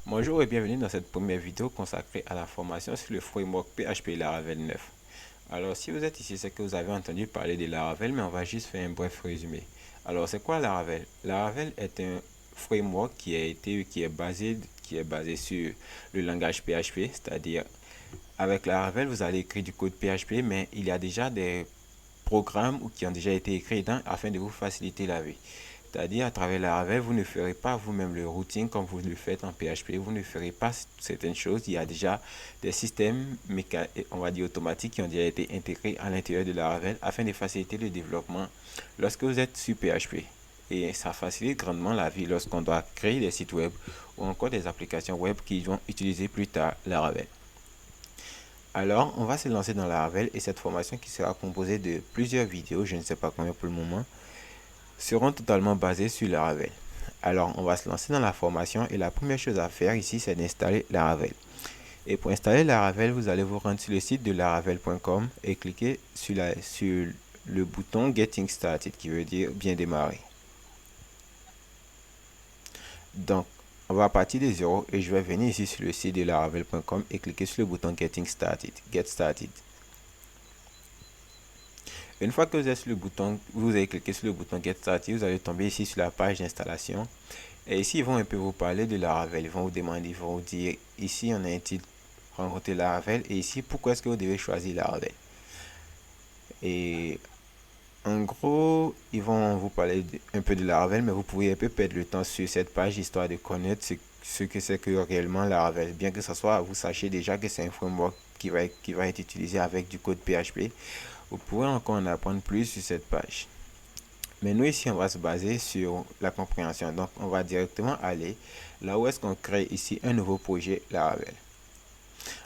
Bonjour et bienvenue dans cette première vidéo consacrée à la formation sur le framework PHP Laravel 9. Alors si vous êtes ici, c'est que vous avez entendu parler de Laravel, mais on va juste faire un bref résumé. Alors c'est quoi Laravel? Laravel est un framework qui est basé sur le langage PHP, c'est-à-dire avec Laravel, vous allez écrire du code PHP, mais il y a déjà des programmes qui ont déjà été écrits dedans afin de vous faciliter la vie. C'est-à-dire, à travers Laravel, vous ne ferez pas vous-même le routing comme vous le faites en PHP. Vous ne ferez pas certaines choses. Il y a déjà des systèmes, on va dire automatiques, qui ont déjà été intégrés à l'intérieur de Laravel afin de faciliter le développement lorsque vous êtes sur PHP. Et ça facilite grandement la vie lorsqu'on doit créer des sites web ou encore des applications web qui vont utiliser plus tard Laravel. Alors, on va se lancer dans Laravel et cette formation qui sera composée de plusieurs vidéos, je ne sais pas combien pour le moment, seront totalement basées sur Laravel. Alors, on va se lancer dans la formation et la première chose à faire ici, c'est d'installer Laravel. Et pour installer Laravel, vous allez vous rendre sur le site de laravel.com et cliquer sur le bouton Getting Started qui veut dire bien démarrer. Donc, on va partir de zéro et je vais venir ici sur le site de laravel.com et cliquer sur le bouton Getting Started, Get Started. Une fois que vous avez cliqué sur le bouton Get Started, vous allez tomber ici sur la page d'installation. Et ici, ils vont un peu vous parler de Laravel. Ils vont vous demander, ils vont vous dire, ici, on a un titre rencontrer Laravel. Et ici, pourquoi est-ce que vous devez choisir Laravel? Et en gros, ils vont vous parler un peu de Laravel, mais vous pouvez un peu perdre le temps sur cette page histoire de connaître ce que c'est que réellement Laravel. Bien que ce soit, vous sachiez déjà que c'est un framework qui va être utilisé avec du code PHP. Vous pourrez encore en apprendre plus sur cette page. Mais nous ici, on va se baser sur la compréhension. Donc, on va directement aller là où est-ce qu'on crée ici un nouveau projet Laravel.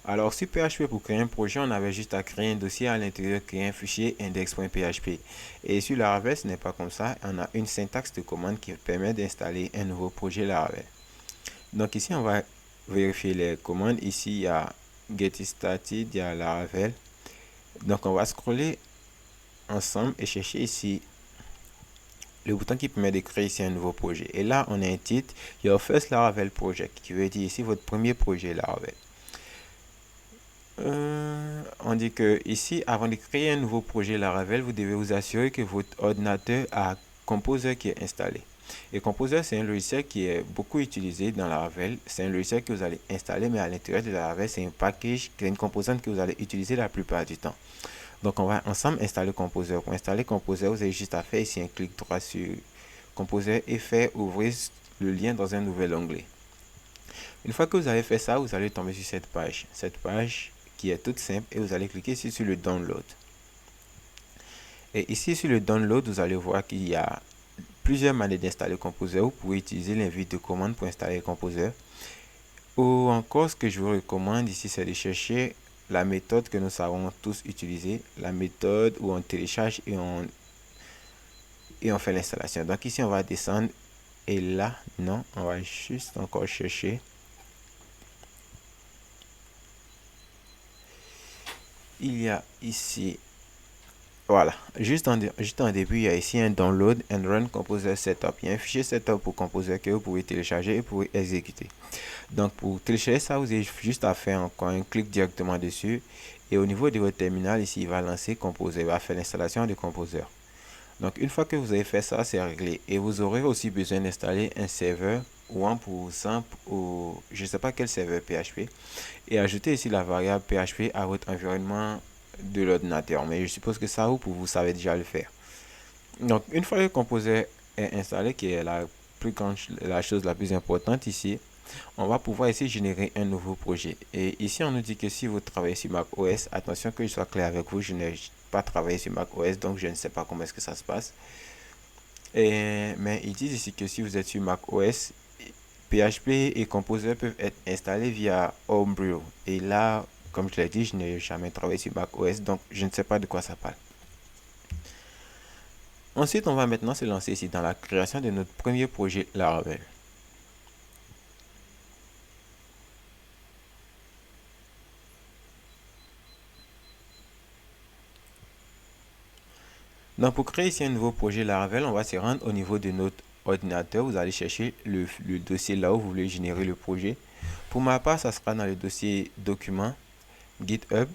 Alors, sur PHP, pour créer un projet, on avait juste à créer un dossier à l'intérieur, créer un fichier index.php. Et sur Laravel, ce n'est pas comme ça. On a une syntaxe de commande qui permet d'installer un nouveau projet Laravel. Donc ici, on va vérifier les commandes. Ici, il y a Get Started, il y a Laravel. Donc, on va scroller ensemble et chercher ici le bouton qui permet de créer ici un nouveau projet. Et là, on a un titre, Your First Laravel Project, qui veut dire ici votre premier projet Laravel. On dit que ici, avant de créer un nouveau projet Laravel, vous devez vous assurer que votre ordinateur a Composer qui est installé. Et Composer, c'est un logiciel qui est beaucoup utilisé dans Laravel. C'est un logiciel que vous allez installer, mais à l'intérieur de Laravel, c'est un package, c'est une composante que vous allez utiliser la plupart du temps. Donc, on va ensemble installer Composer. Pour installer Composer, vous avez juste à faire ici un clic droit sur Composer et faire ouvrir le lien dans un nouvel onglet. Une fois que vous avez fait ça, vous allez tomber sur cette page. Cette page qui est toute simple et vous allez cliquer ici sur le download. Et ici sur le download, vous allez voir qu'il y a plusieurs manières d'installer Composer. Vous pouvez utiliser l'invite de commande pour installer Composer. Ou encore, ce que je vous recommande ici, c'est de chercher la méthode que nous savons tous utiliser, la méthode où on télécharge et on fait l'installation. Donc ici, on va descendre et là, non, on va juste encore chercher. Il y a ici, voilà, juste en début, il y a ici un download and run Composer setup. Il y a un fichier setup pour Composer que vous pouvez télécharger et vous pouvez exécuter. Donc pour télécharger ça, vous avez juste à faire encore un clic directement dessus. Et au niveau de votre terminal, ici, il va lancer Composer, il va faire l'installation de Composer. Donc une fois que vous avez fait ça, c'est réglé. Et vous aurez aussi besoin d'installer un serveur WAMP ou SAMP ou je ne sais pas quel serveur PHP. Et ajouter ici la variable PHP à votre environnement de l'ordinateur. Mais je suppose que ça, vous savez déjà le faire. Donc une fois que Composer est installé, qui est la chose la plus importante ici, on va pouvoir ici générer un nouveau projet. Et ici, on nous dit que si vous travaillez sur Mac OS, attention que je sois clair avec vous, je n'ai pas travaillé sur Mac OS, donc je ne sais pas comment est-ce que ça se passe. Mais ils disent ici que si vous êtes sur Mac OS, PHP et Composer peuvent être installés via Homebrew. Et là, comme je l'ai dit, je n'ai jamais travaillé sur Mac OS, donc je ne sais pas de quoi ça parle. Ensuite, on va maintenant se lancer ici dans la création de notre premier projet Laravel. Donc pour créer ici un nouveau projet Laravel, on va se rendre au niveau de notre ordinateur. Vous allez chercher le dossier là où vous voulez générer le projet. Pour ma part, ça sera dans le dossier Documents, GitHub.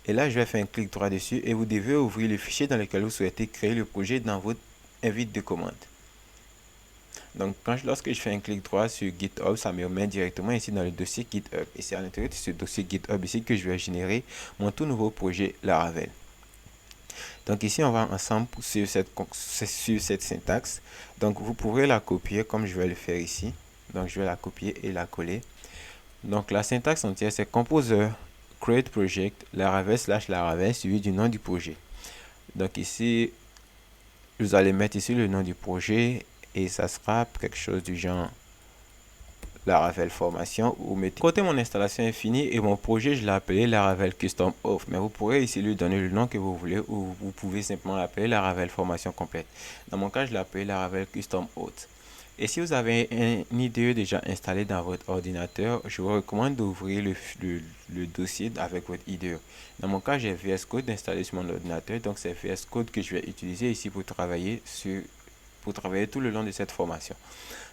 Et là, je vais faire un clic droit dessus et vous devez ouvrir le fichier dans lequel vous souhaitez créer le projet dans votre invite de commande. Donc, lorsque je fais un clic droit sur GitHub, ça me remet directement ici dans le dossier GitHub. Et c'est à l'intérieur de ce dossier GitHub ici que je vais générer mon tout nouveau projet Laravel. Donc ici, on va ensemble sur cette syntaxe. Donc, vous pourrez la copier comme je vais le faire ici. Donc, je vais la copier et la coller. Donc, la syntaxe entière, c'est Composer, Create Project, Laravel / Laravel, suivi du nom du projet. Donc ici, vous allez mettre ici le nom du projet et ça sera quelque chose du genre Laravel Formation. Ou mettez côté mon installation est finie et mon projet je l'ai appelé Laravel Custom Auth, mais vous pourrez ici lui donner le nom que vous voulez ou vous pouvez simplement l'appeler Laravel Formation complète. Dans mon cas je l'ai appelé Laravel Custom Auth. Et si vous avez un IDE déjà installé dans votre ordinateur, je vous recommande d'ouvrir le dossier avec votre IDE. Dans mon cas, j'ai VS Code installé sur mon ordinateur, donc c'est VS Code que je vais utiliser ici pour travailler tout le long de cette formation.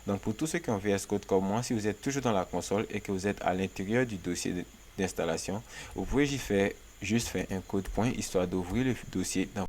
Donc pour tous ceux qui ont VS Code comme moi, si vous êtes toujours dans la console et que vous êtes à l'intérieur du dossier d'installation, vous pouvez juste faire un code point histoire d'ouvrir le dossier dans